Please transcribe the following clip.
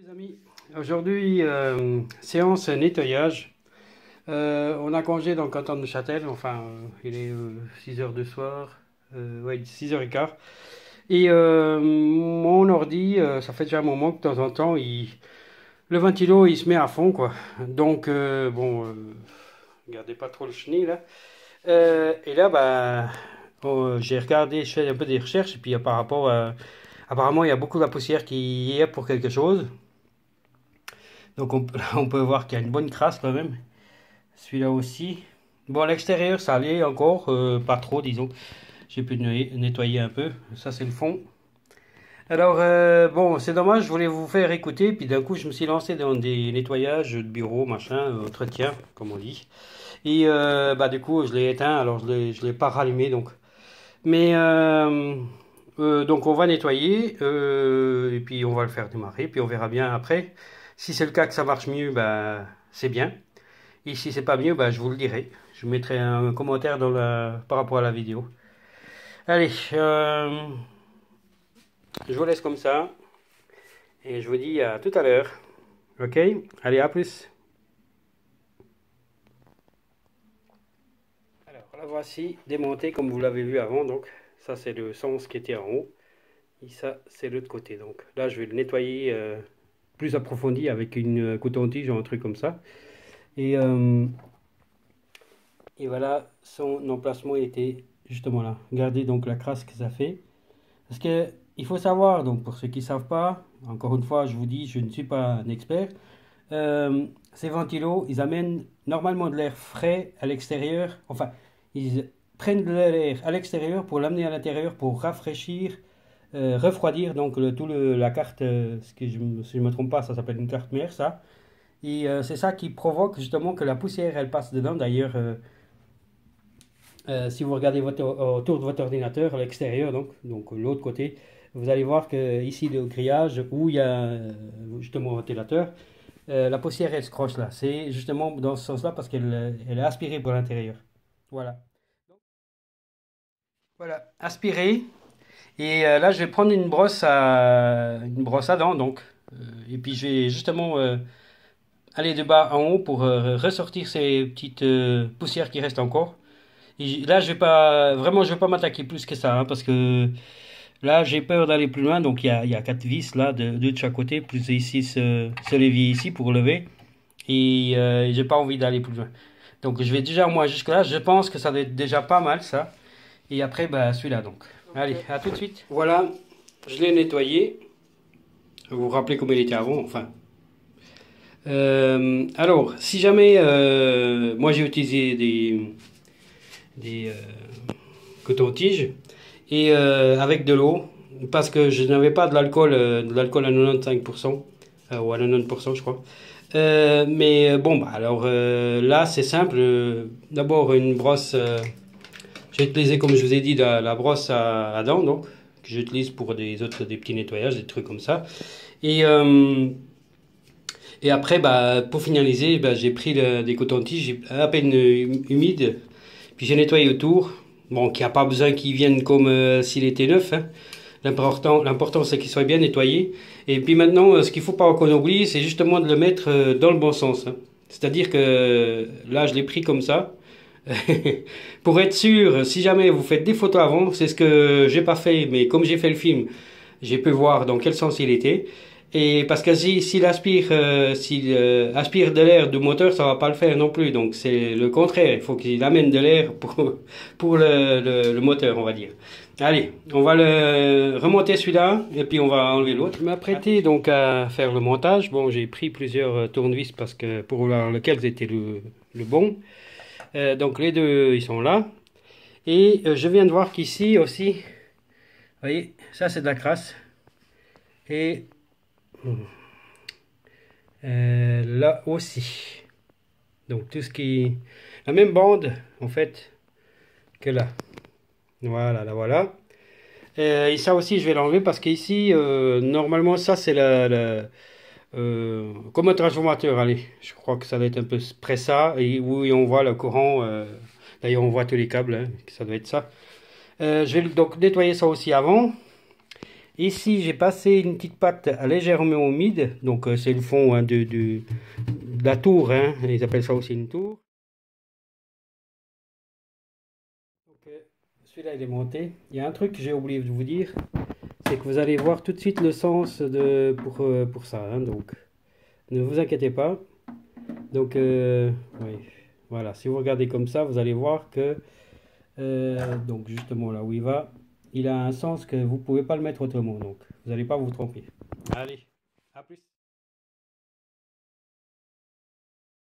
Les amis, aujourd'hui séance nettoyage. On a congé dans le canton de Châtel, enfin il est 6 heures du soir, ouais 6h15. Et mon ordi, ça fait déjà un moment que de temps en temps, le ventilo il se met à fond quoi. Donc bon, regardez pas trop le chenil là. Et là bah j'ai regardé, je fais un peu des recherches et puis par rapport à, apparemment il y a beaucoup de la poussière qui y est pour quelque chose. Donc on peut voir qu'il y a une bonne crasse quand même. Celui-là aussi. Bon, à l'extérieur, ça allait encore, pas trop, disons. J'ai pu nettoyer un peu. Ça, c'est le fond. Alors, bon, c'est dommage, je voulais vous faire écouter. Puis d'un coup, je me suis lancé dans des nettoyages de bureau, machin, entretien, comme on dit. Et bah, du coup, je l'ai éteint, alors je l'ai pas rallumé. Donc. Mais, donc, on va nettoyer. Et puis, on va le faire démarrer. Puis, on verra bien après. Si c'est le cas que ça marche mieux, bah, c'est bien. Et si c'est pas mieux, bah, je vous le dirai. Je mettrai un commentaire par rapport à la vidéo. Allez, je vous laisse comme ça. Et je vous dis à tout à l'heure. Ok? Allez, à plus. Alors, la voici démontée comme vous l'avez vu avant. Donc, ça, c'est le sens qui était en haut. Et ça, c'est l'autre côté. Donc, là, je vais le nettoyer plus approfondi avec une coton-tige ou un truc comme ça. Et, euh, et voilà, son emplacement était justement là. Regardez donc la crasse que ça fait. Parce que il faut savoir, donc pour ceux qui ne savent pas, encore une fois, je vous dis, je ne suis pas un expert. Ces ventilos, ils amènent normalement de l'air frais à l'extérieur. Enfin, ils prennent de l'air à l'extérieur pour l'amener à l'intérieur pour rafraîchir, refroidir donc la carte. Si je ne me trompe pas, ça s'appelle une carte mère, ça. Et c'est ça qui provoque justement que la poussière, elle passe dedans. D'ailleurs, si vous regardez autour de votre ordinateur, à l'extérieur, donc l'autre côté, vous allez voir que ici le grillage où il y a justement un ventilateur, la poussière elle se croche là. C'est justement dans ce sens-là parce elle est aspirée par l'intérieur. Voilà. Voilà, aspirée. Et là, je vais prendre une brosse à dents donc. Et puis je vais justement aller de bas en haut pour ressortir ces petites poussières qui restent encore. Et là, je vais pas m'attaquer plus que ça, hein, parce que là, j'ai peur d'aller plus loin. Donc, il y a quatre vis là, deux de chaque côté, plus ici ce levier ici pour lever. Et j'ai pas envie d'aller plus loin. Donc, je vais déjà moi jusque là. Je pense que ça doit être déjà pas mal ça. Et après, bah, celui-là donc. Allez, à tout de suite. Voilà, je l'ai nettoyé. Vous vous rappelez comment il était avant, enfin. Alors, si jamais, moi j'ai utilisé des coton-tige et avec de l'eau parce que je n'avais pas de l'alcool à 95% ou à 90% je crois. Mais bon bah alors là c'est simple. D'abord une brosse. J'ai utilisé comme je vous ai dit la brosse à dents donc que j'utilise pour des petits nettoyages, des trucs comme ça. Et et après bah pour finaliser bah, j'ai pris des cotons-tiges à peine humides puis j'ai nettoyé autour. Bon, qu'il n'y a pas besoin qu'il vienne comme s'il était neuf, hein. L'important, c'est qu'il soit bien nettoyé. Et puis maintenant, ce qu'il ne faut pas qu'on oublie, c'est justement de le mettre dans le bon sens, hein. C'est-à-dire que là, je l'ai pris comme ça. Pour être sûr, si jamais vous faites des photos avant, c'est ce que j'ai pas fait, mais comme j'ai fait le film, j'ai pu voir dans quel sens il était. Et parce que s'il aspire de l'air du moteur, ça va pas le faire non plus. Donc c'est le contraire. Il faut qu'il amène de l'air pour le moteur, on va dire. Allez, on va le remonter celui-là et puis on va enlever l'autre. Je m'apprêtais donc à faire le montage. Bon, j'ai pris plusieurs tournevis parce que pour voir lequel était le bon. Donc les deux, ils sont là. Et je viens de voir qu'ici aussi, vous voyez, ça c'est de la crasse. Et là aussi. Donc tout ce qui... La même bande, en fait, que là. Voilà, là voilà. Et ça aussi, je vais l'enlever parce qu'ici, normalement, ça c'est comme un transformateur, allez. Je crois que ça doit être un peu près ça. Et où on voit le courant. D'ailleurs, on voit tous les câbles, hein, ça doit être ça. Je vais donc nettoyer ça aussi avant. Ici, j'ai passé une petite pâte légèrement humide, donc c'est le fond hein, de la tour, hein. Ils appellent ça aussi une tour. Donc, celui-là, il est monté. Il y a un truc que j'ai oublié de vous dire, c'est que vous allez voir tout de suite le sens pour ça, hein. Donc, ne vous inquiétez pas. Donc, oui, voilà, si vous regardez comme ça, vous allez voir que, donc justement là où il a un sens que vous ne pouvez pas le mettre autrement. Donc, vous n'allez pas vous tromper. Allez, à plus.